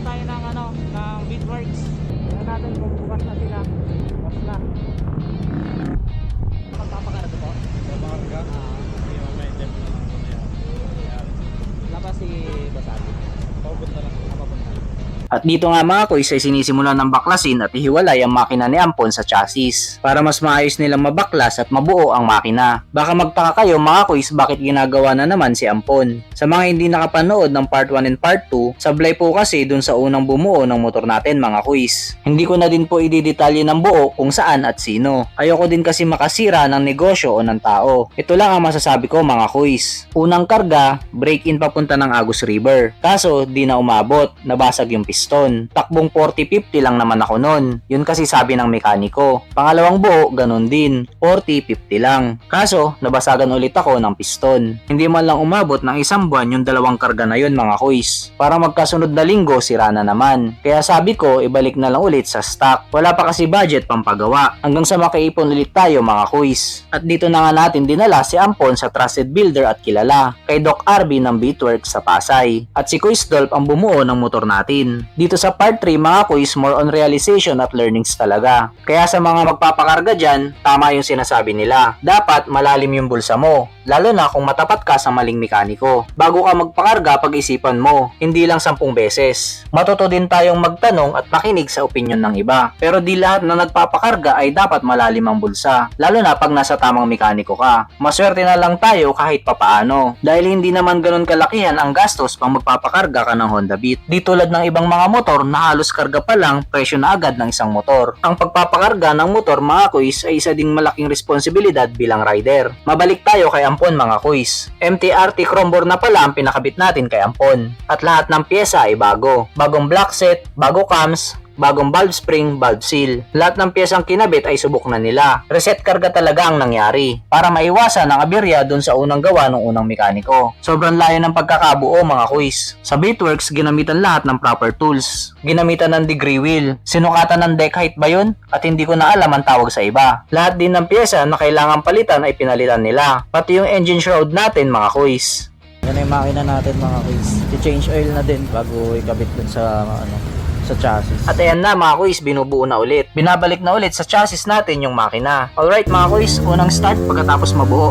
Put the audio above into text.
tayo ng ng Beatworks. Tingnan natin kung bukas na sila. Bukas na. Magpapakarga po. Papakarga? Hindi mo may tempo na lang muna yan. Labas si Basati. Papunta lang. Papunta. At dito nga mga kuys ay sinisimulan ng baklasin at ihiwalay ang makina ni Ampon sa chassis para mas maayos nilang mabaklas at mabuo ang makina. Baka magtaka kayo mga kuys bakit ginagawa na naman si Ampon. Sa mga hindi nakapanood ng part 1 and part 2, sablay po kasi dun sa unang bumuo ng motor natin mga kuys. Hindi ko na din po ididetalye ng buo kung saan at sino. Ayoko din kasi makasira ng negosyo o ng tao. Ito lang ang masasabi ko mga kuys. Unang karga, break-in papunta ng Agus River. Kaso di na umabot, nabasag yung piston. Takbong 40-50 lang naman ako nun. Yun kasi sabi ng mekaniko. Pangalawang buo, ganun din. 40-50 lang. Kaso, nabasagan ulit ako ng piston. Hindi man lang umabot ng isang buwan yung dalawang karga na yun mga kuys. Para magkasunod na linggo, sira na naman. Kaya sabi ko, ibalik na lang ulit sa stock. Wala pa kasi budget pampagawa. Hanggang sa makaipon ulit tayo mga kuys. At dito na nga natin dinala si Ampon sa trusted builder at kilala. Kay Doc RB ng Beatworks sa Pasay. At si Kuis Dolp ang bumuo ng motor natin. Dito sa part 3 mga kuys, more on realization at learnings talaga. Kaya sa mga magpapakarga dyan, tama yung sinasabi nila. Dapat malalim yung bulsa mo, lalo na kung matapat ka sa maling mekaniko. Bago ka magpakarga, pag-isipan mo, hindi lang 10 beses. Matuto din tayong magtanong at makinig sa opinion ng iba. Pero di lahat na nagpapakarga ay dapat malalim ang bulsa, lalo na pag nasa tamang mekaniko ka. Maswerte na lang tayo kahit papaano, dahil hindi naman ganun kalakihan ang gastos pang magpapakarga ka ng Honda Beat. Di tulad ng ibang mga motor na halos karga pa lang presyo na agad ng isang motor. Ang pagpapakarga ng motor mga kuys ay isa ding malaking responsibilidad bilang rider. Mabalik tayo kay Ampon mga kuys. MTRT Chrombor na pala ang pinakabit natin kay Ampon. At lahat ng pyesa ay bago. Bagong block set, bago cams, bagong valve spring, valve seal. Lahat ng piyesang kinabit ay subok na nila. Reset karga talaga ang nangyari para maiwasan ang aberya dun sa unang gawa ng unang mekaniko. Sobrang layo ng pagkakabuo mga kuys. Sa Beatworks, ginamitan lahat ng proper tools. Ginamitan ng degree wheel. Sinukatan ng deck height ba yun? At hindi ko na alam ang tawag sa iba. Lahat din ng piyesa na kailangan palitan ay pinalitan nila. Pati yung engine shroud natin mga kuys. Yan yung makina natin mga kuys. I-change oil na din bago ikabit dun sa sa chassis. At ayan na mga kuys, binubuo na ulit. Binabalik na ulit sa chassis natin yung makina. Alright mga kuys, unang start pagkatapos mabuo.